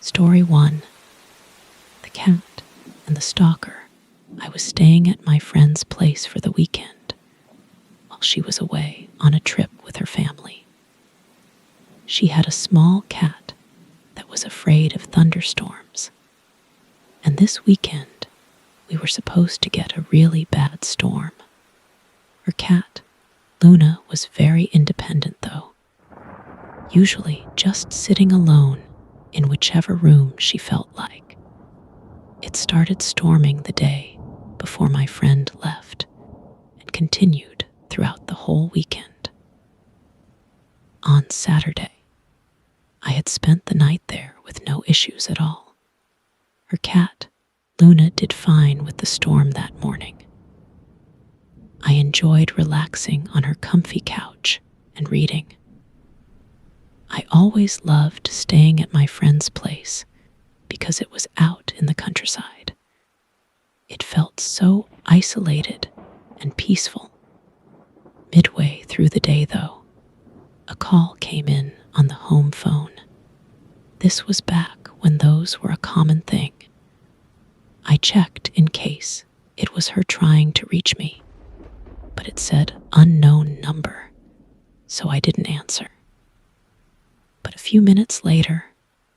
Story 1. The Cat and the Stalker. I was staying at my friend's place for the weekend while she was away on a trip with her family. She had a small cat that was afraid of thunderstorms. And this weekend, we were supposed to get a really bad storm. Her cat, Luna, was very independent though, usually just sitting alone in whichever room she felt like. It started storming the day before my friend left and continued throughout the whole weekend. On Saturday, I had spent the night there with no issues at all. Her cat, Luna, did fine with the storm that morning. I enjoyed relaxing on her comfy couch and reading. I always loved staying at my friend's place because it was out in the countryside. It felt so isolated and peaceful. Midway through the day, though, a call came in on the home phone. This was back when those were a common thing. I checked in case it was her trying to reach me, but it said unknown number, so I didn't answer. But a few minutes later,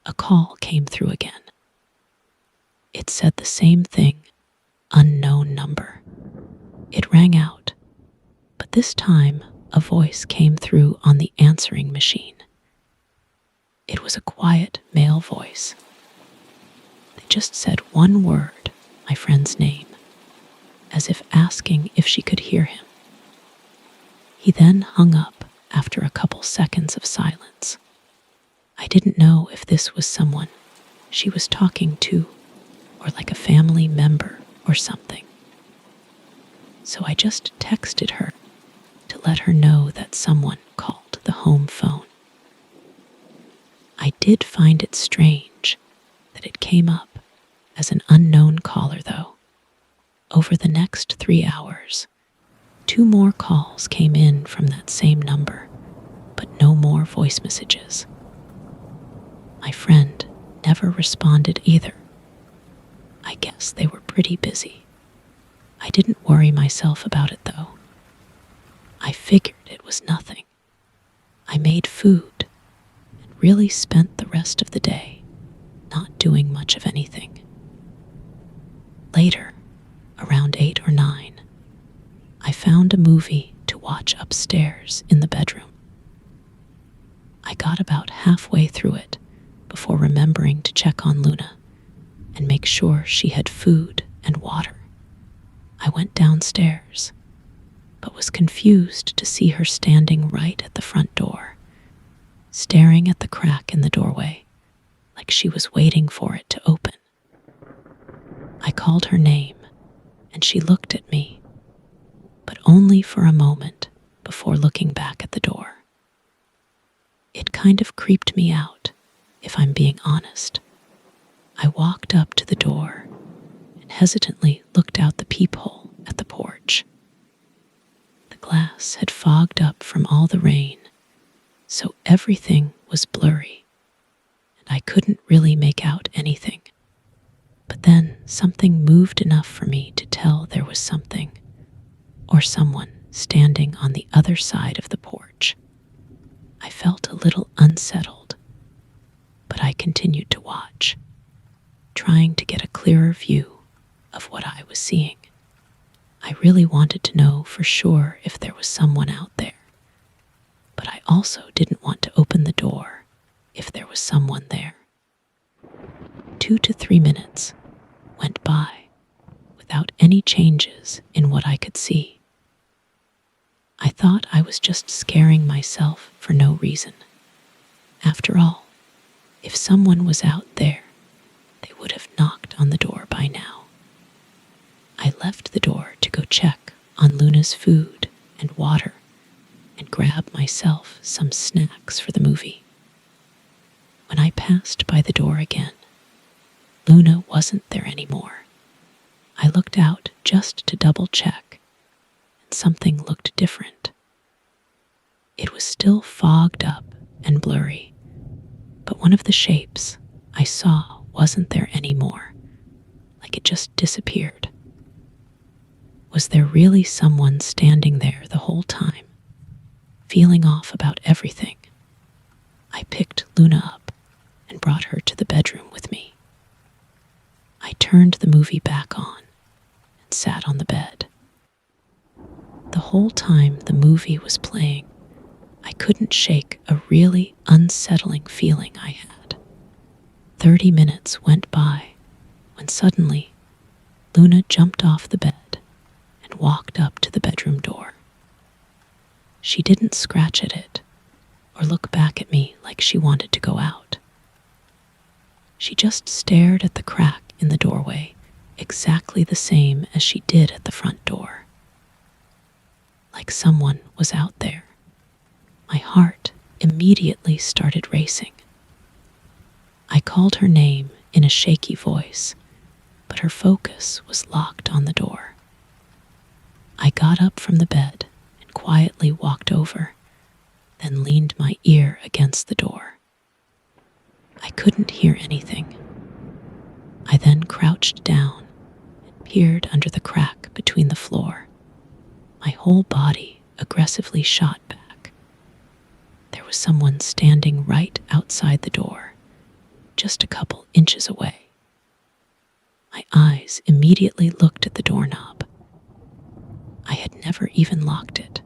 a call came through again. It said the same thing, unknown number. It rang out, but this time a voice came through on the answering machine. It was a quiet male voice. They just said one word, my friend's name, as if asking if she could hear him. He then hung up after a couple seconds of silence. I didn't know if this was someone she was talking to or like a family member or something. So I just texted her to let her know that someone called the home phone. I did find it strange that it came up as an unknown caller, though. Over the next 3 hours, 2 more calls came in from that same number, but no more voice messages. My friend never responded either. I guess they were pretty busy. I didn't worry myself about it, though. I figured it was nothing. I made food and really spent the rest of the day not doing much of anything. Later, around 8 or 9, I found a movie to watch upstairs in the bedroom. I got about halfway through it before remembering to check on Luna and make sure she had food and water. I went downstairs, but was confused to see her standing right at the front door, staring at the crack in the doorway, like she was waiting for it to open. I called her name, and she looked at me, but only for a moment before looking back at the door. It kind of creeped me out, if I'm being honest. I walked up to the door and hesitantly looked out the peephole at the porch. The glass had fogged up from all the rain, so everything was blurry, and I couldn't really make out anything. But then something moved enough for me to tell there was something, or someone, standing on the other side of the porch. I felt a little unsettled, but I continued to watch, trying to get a clearer view of what I was seeing. I really wanted to know for sure if there was someone out there, but I also didn't want to open the door if there was someone there. 2 to 3 minutes went by without any changes in what I could see. I thought I was just scaring myself for no reason. After all, if someone was out there, they would have knocked on the door by now. I left the door to go check on Luna's food and water and grab myself some snacks for the movie. When I passed by the door again, Luna wasn't there anymore. I looked out just to double check, and something looked different. It was still fogged up and blurry, but one of the shapes, I saw wasn't there anymore, like it just disappeared. Was there really someone standing there the whole time, feeling off about everything? I picked Luna up and brought her to the bedroom with me. I turned the movie back on and sat on the bed. The whole time the movie was playing, I couldn't shake a really unsettling feeling I had. 30 minutes went by when suddenly Luna jumped off the bed and walked up to the bedroom door. She didn't scratch at it or look back at me like she wanted to go out. She just stared at the crack in the doorway, exactly the same as she did at the front door. Like someone was out there. My heart immediately started racing. I called her name in a shaky voice, but her focus was locked on the door. I got up from the bed and quietly walked over, then leaned my ear against the door. I couldn't hear anything. I then crouched down and peered under the crack between the floor. My whole body aggressively shot back. There was someone standing right outside the door, just a couple inches away. My eyes immediately looked at the doorknob. I had never even locked it.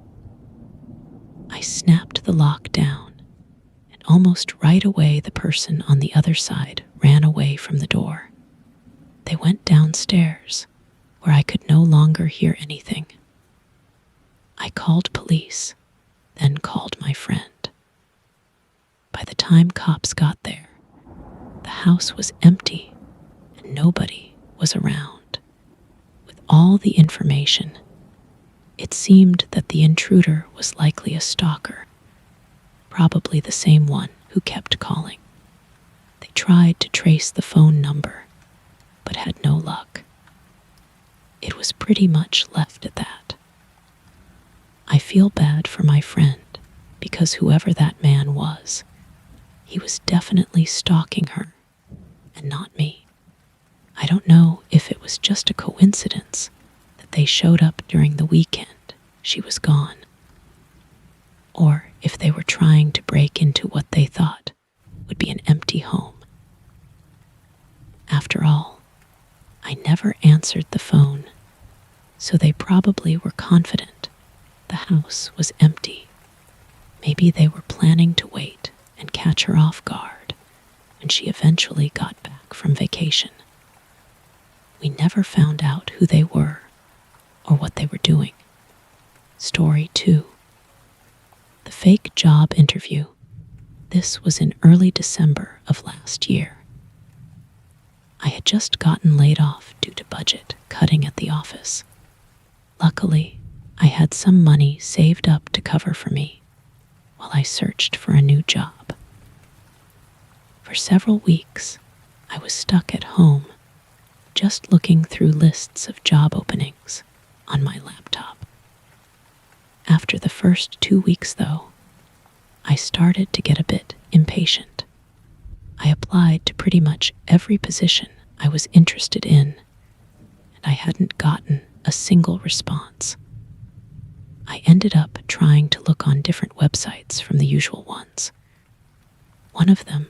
I snapped the lock down, and almost right away the person on the other side ran away from the door. They went downstairs, where I could no longer hear anything. I called police, then called my friend. By the time cops got there, the house was empty and nobody was around. With all the information, it seemed that the intruder was likely a stalker, probably the same one who kept calling. They tried to trace the phone number, but had no luck. It was pretty much left at that. I feel bad for my friend because whoever that man was, he was definitely stalking her and not me. I don't know if it was just a coincidence that they showed up during the weekend she was gone, or if they were trying to break into what they thought would be an empty home. After all, I never answered the phone, so they probably were confident the house was empty. Maybe they were planning to wait and catch her off guard when she eventually got back from vacation. We never found out who they were or what they were doing. Story 2. The fake job interview. This was in early December of last year. I had just gotten laid off due to budget cutting at the office. Luckily, I had some money saved up to cover for me while I searched for a new job. For several weeks, I was stuck at home, just looking through lists of job openings on my laptop. After the first 2 weeks, though, I started to get a bit impatient. I applied to pretty much every position I was interested in, and I hadn't gotten a single response. I ended up trying to look on different websites from the usual ones. One of them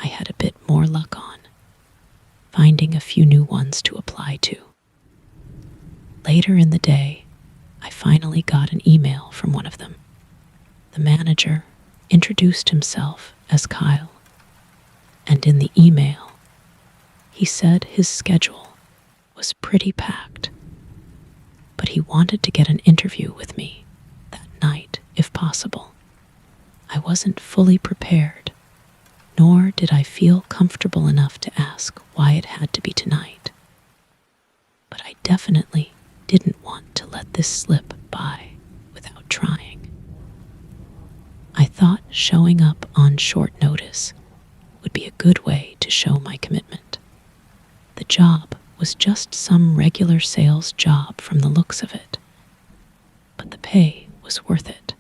I had a bit more luck on, finding a few new ones to apply to. Later in the day, I finally got an email from one of them. The manager introduced himself as Kyle, and in the email, he said his schedule was pretty packed, but he wanted to get an interview with me that night if possible. I wasn't fully prepared, nor did I feel comfortable enough to ask why it had to be tonight. But I definitely didn't want to let this slip by without trying. I thought showing up on short notice would be a good way to show my commitment. The job was just some regular sales job from the looks of it, but the pay was worth it.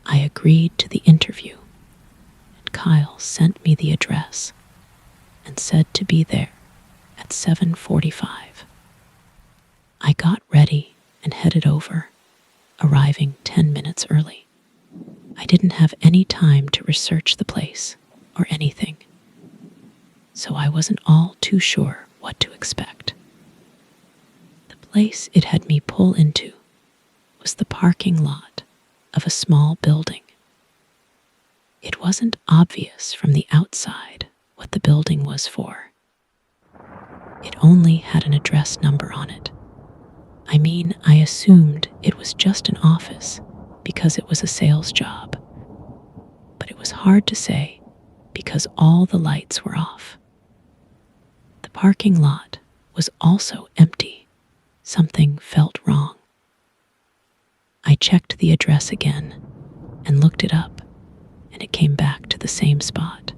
I agreed to the interview, and Kyle sent me the address and said to be there at 7:45. I got ready and headed over, arriving 10 minutes early. I didn't have any time to research the place or anything, so I wasn't all too sure what to expect. The place it had me pull into was the parking lot of a small building. It wasn't obvious from the outside what the building was for. It only had an address number on it. I mean, I assumed it was just an office because it was a sales job. But it was hard to say because all the lights were off. The parking lot was also empty. Something felt wrong. I checked the address again and looked it up, and it came back to the same spot.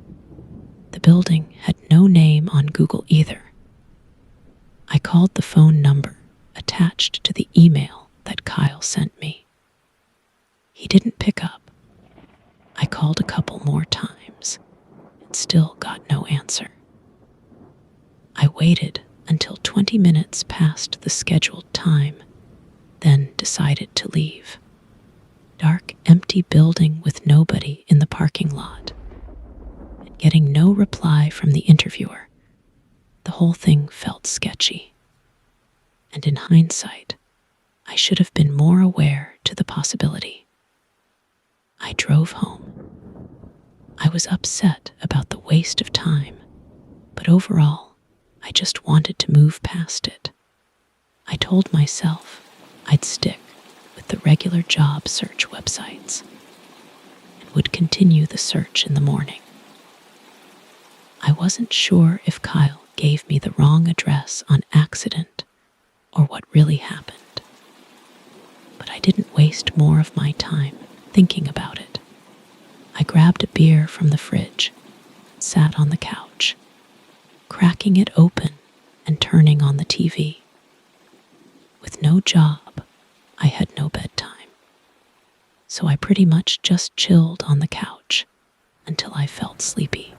The building had no name on Google either. I called the phone number attached to the email that Kyle sent me. He didn't pick up. I called a couple more times and still got no answer. I waited until 20 minutes past the scheduled time, then decided to leave. Dark, empty building with nobody in the parking lot, and getting no reply from the interviewer. The whole thing felt sketchy. And in hindsight, I should have been more aware to the possibility. I drove home. I was upset about the waste of time, but overall, I just wanted to move past it. I told myself I'd stick with the regular job search websites and would continue the search in the morning. I wasn't sure if Kyle gave me the wrong address on accident or what really happened, but I didn't waste more of my time thinking about it. I grabbed a beer from the fridge and sat on the couch, cracking it open and turning on the TV. With no job, I had no bedtime, so I pretty much just chilled on the couch until I felt sleepy.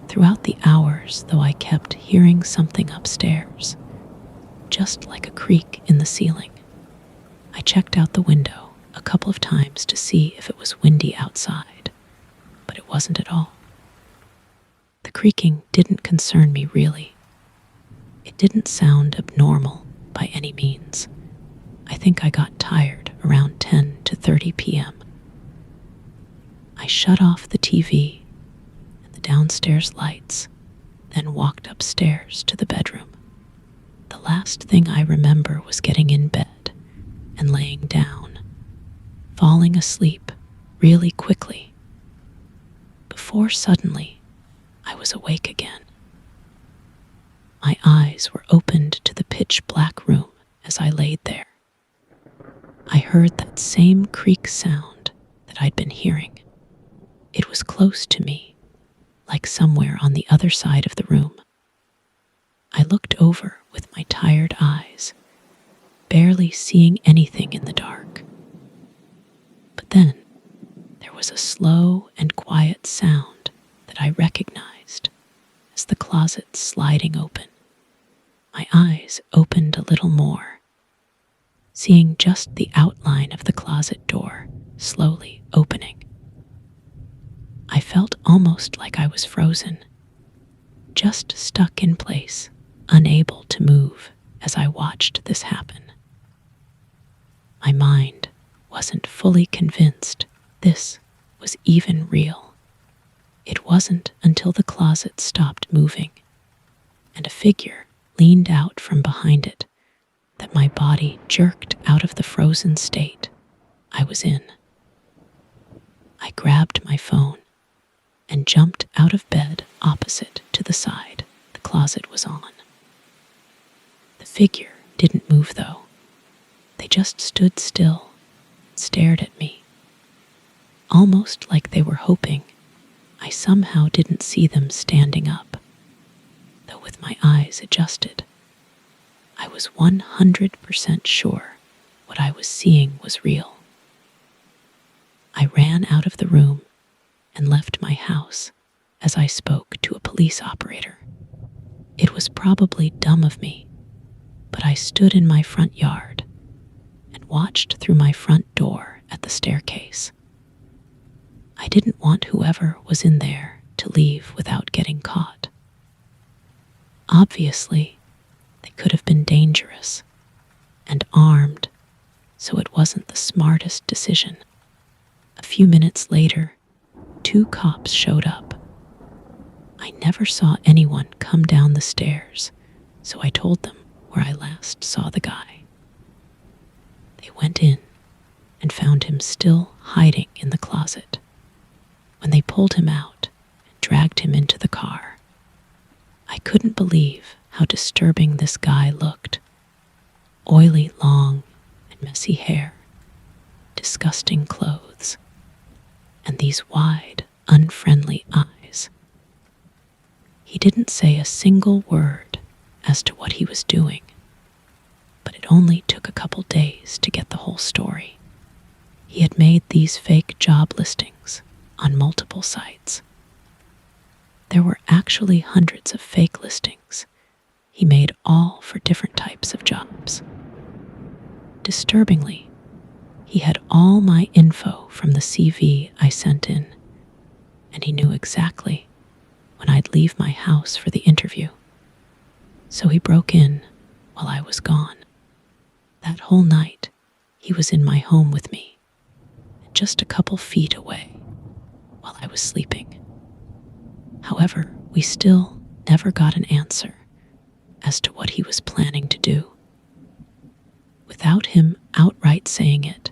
Throughout the hours, though, I kept hearing something upstairs, just like a creak in the ceiling. I checked out the window a couple of times to see if it was windy outside, but it wasn't at all. The creaking didn't concern me really. It didn't sound abnormal by any means. I think I got tired around 10 to 30 p.m. I shut off the TV and the downstairs lights, then walked upstairs to the bedroom. The last thing I remember was getting in bed and laying down, falling asleep really quickly, before suddenly I was awake again. My eyes were opened to the pitch black room as I laid there. I heard that same creak sound that I'd been hearing. It was close to me, like somewhere on the other side of the room. I looked over with my tired eyes, barely seeing anything in the dark. But then there was a slow and quiet sound that I recognized as the closet sliding open. My eyes opened a little more, seeing just the outline of the closet door slowly opening. I felt almost like I was frozen, just stuck in place, unable to move as I watched this happen. My mind wasn't fully convinced this was even real. It wasn't until the closet stopped moving and a figure leaned out from behind it that my body jerked out of the frozen state I was in. I grabbed my phone and jumped out of bed opposite to the side the closet was on. The figure didn't move though. They just stood still and stared at me, almost like they were hoping I somehow didn't see them standing up, though with my eyes adjusted, I was 100% sure what I was seeing was real. I ran out of the room and left my house as I spoke to a police operator. It was probably dumb of me, but I stood in my front yard and watched through my front door at the staircase. I didn't want whoever was in there to leave without getting caught. Obviously, they could have been dangerous and armed, so it wasn't the smartest decision. A few minutes later, 2 cops showed up. I never saw anyone come down the stairs, so I told them where I last saw the guy. They went in and found him still hiding in the closet. When they pulled him out and dragged him into the car, I couldn't believe how disturbing this guy looked. Oily, long, and messy hair, disgusting clothes, and these wide, unfriendly eyes. He didn't say a single word as to what he was doing, but it only took a couple days to get the whole story. He had made these fake job listings on multiple sites. There were actually hundreds of fake listings. He made all for different types of jobs. Disturbingly, he had all my info from the CV I sent in, and he knew exactly when I'd leave my house for the interview. So he broke in while I was gone. That whole night, he was in my home with me, just a couple feet away, while I was sleeping. However, we still never got an answer as to what he was planning to do. Without him outright saying it,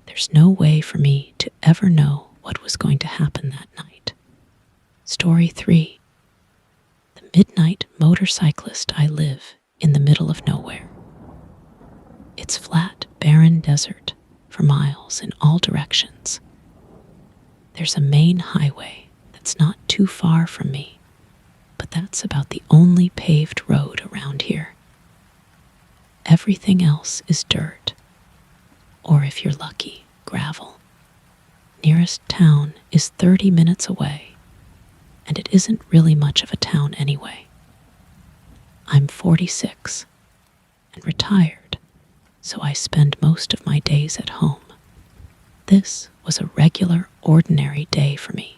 there's no way for me to ever know what was going to happen that night. Story 3. The Midnight Motorcyclist. I live in the middle of nowhere. It's flat, barren desert for miles in all directions. There's a main highway that's not too far from me, but that's about the only paved road around here. Everything else is dirt, or if you're lucky, gravel. Nearest town is 30 minutes away, and it isn't really much of a town anyway. I'm 46 and retired, so I spend most of my days at home. This was a regular, ordinary day for me.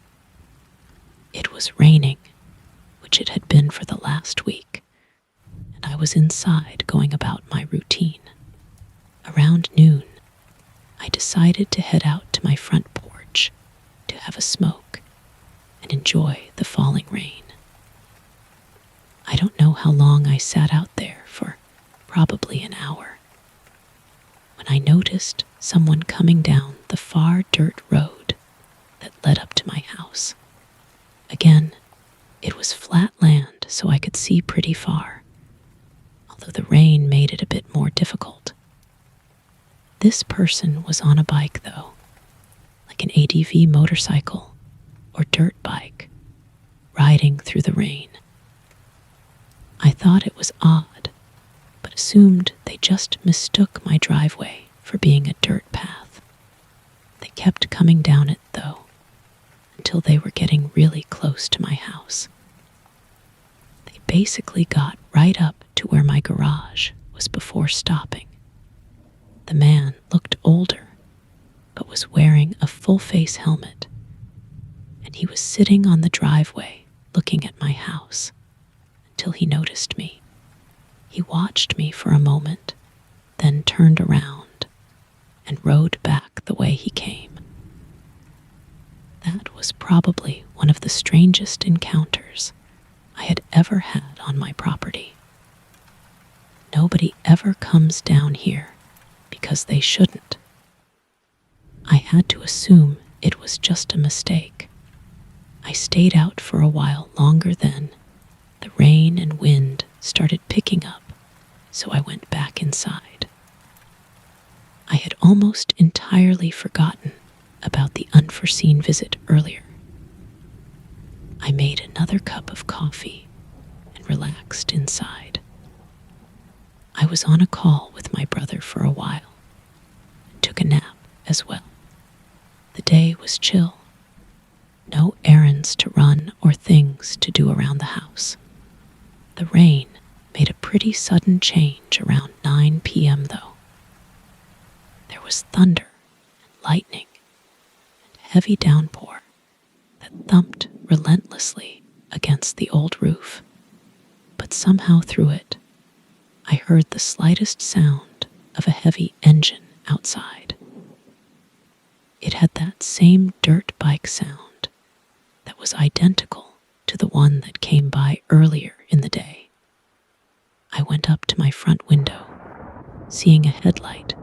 It was raining, which it had been for the last week, and I was inside going about my routine. Around noon, I decided to head out to my front porch to have a smoke and enjoy the falling rain. I don't know how long I sat out there for, probably an hour, when I noticed someone coming down the far dirt road that led up to my house. Again, it was flat land, so I could see pretty far, although the rain made it a bit more difficult. This person was on a bike, though, like an ADV motorcycle or dirt bike, riding through the rain. I thought it was odd, but assumed they just mistook my driveway for being a dirt path. They kept coming down it, though, until they were getting really close to my house. They basically got right up to where my garage was before stopping. The man looked older, but was wearing a full-face helmet, and he was sitting on the driveway looking at my house until he noticed me. He watched me for a moment, then turned around and rode back the way he came. That was probably one of the strangest encounters I had ever had on my property. Nobody ever comes down here because they shouldn't. I had to assume it was just a mistake. I stayed out for a while longer then. The rain and wind started picking up, so I went back inside. I had almost entirely forgotten about the unforeseen visit earlier. I made another cup of coffee and relaxed inside. I was on a call with my brother for a while and took a nap as well. The day was chill, no errands to run or things to do around the house. The rain made a pretty sudden change around 9 p.m. though. There was thunder and lightning and heavy downpour that thumped relentlessly against the old roof. But somehow through it, I heard the slightest sound of a heavy engine outside. It had that same dirt bike sound that was identical to the one that came by earlier in the day. I went up to my front window, seeing a headlight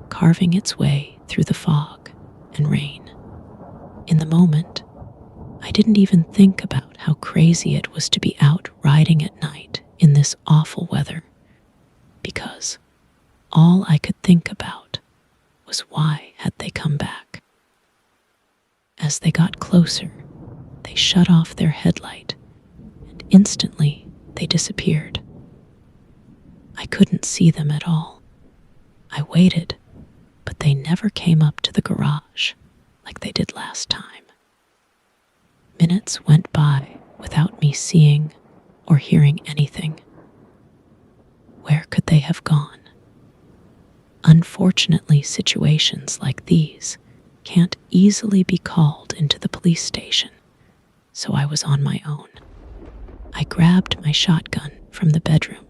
carving its way through the fog and rain. In the moment, I didn't even think about how crazy it was to be out riding at night in this awful weather, because all I could think about was why had they come back. As they got closer, they shut off their headlight, and instantly they disappeared. I couldn't see them at all. I waited, but they never came up to the garage like they did last time. Minutes went by without me seeing or hearing anything. Where could they have gone? Unfortunately, situations like these can't easily be called into the police station, so I was on my own. I grabbed my shotgun from the bedroom,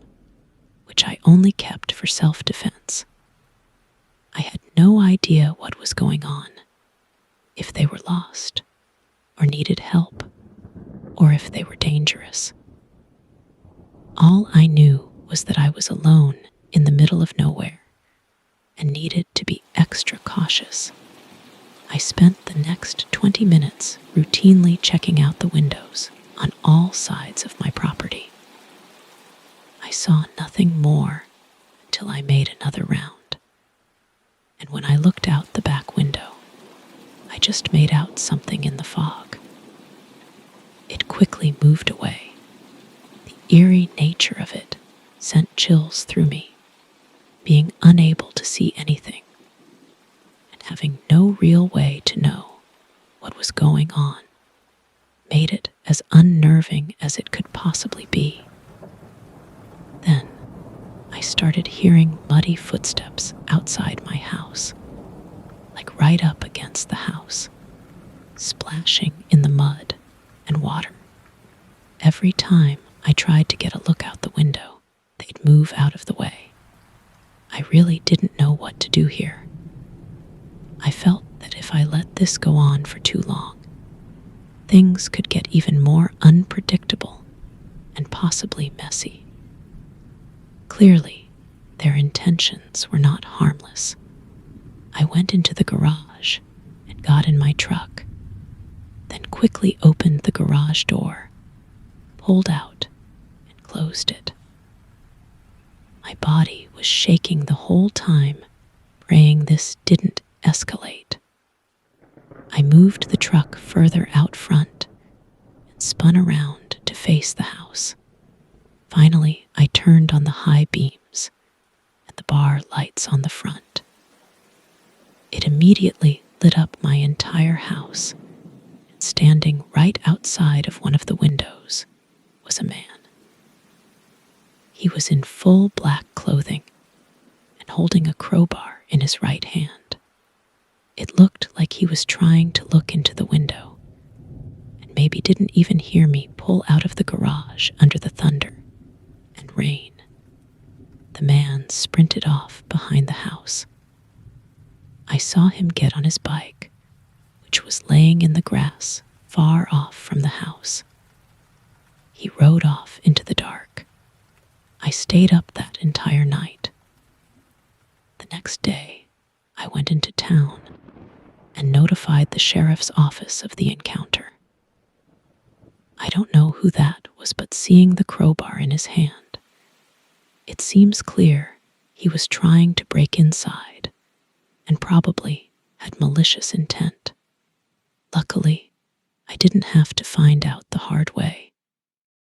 which I only kept for self-defense. I had no idea what was going on, if they were lost, or needed help, or if they were dangerous. All I knew was that I was alone in the middle of nowhere and needed to be extra cautious. I spent the next 20 minutes routinely checking out the windows on all sides of my property. I saw nothing more until I made another round. And when I looked out the back window, I just made out something in the fog. It quickly moved away. The eerie nature of it sent chills through me, being unable to see anything and having no real way to know what was going on made it as unnerving as it could possibly be. Then I started hearing muddy footsteps outside my house, like right up against the house, splashing in the mud and water. Every time I tried to get a look out the window, they'd move out of the way. I really didn't know what to do here. I felt that if I let this go on for too long, things could get even more unpredictable and possibly messy. Clearly, their intentions were not harmless. I went into the garage and got in my truck, then quickly opened the garage door, pulled out, and closed it. My body was shaking the whole time, praying this didn't escalate. I moved the truck further out front and spun around to face the house. Finally, I turned on the high beams and the bar lights on the front. It immediately lit up my entire house, and standing right outside of one of the windows was a man. He was in full black clothing and holding a crowbar in his right hand. It looked like he was trying to look into the window, and maybe didn't even hear me pull out of the garage under the thunder and rain. The man sprinted off behind the house. I saw him get on his bike, which was laying in the grass far off from the house. He rode off into the dark. I stayed up that entire night. The next day, I went into town and notified the sheriff's office of the encounter. I don't know who that was, but seeing the crowbar in his hand, it seems clear he was trying to break inside and probably had malicious intent. Luckily, I didn't have to find out the hard way.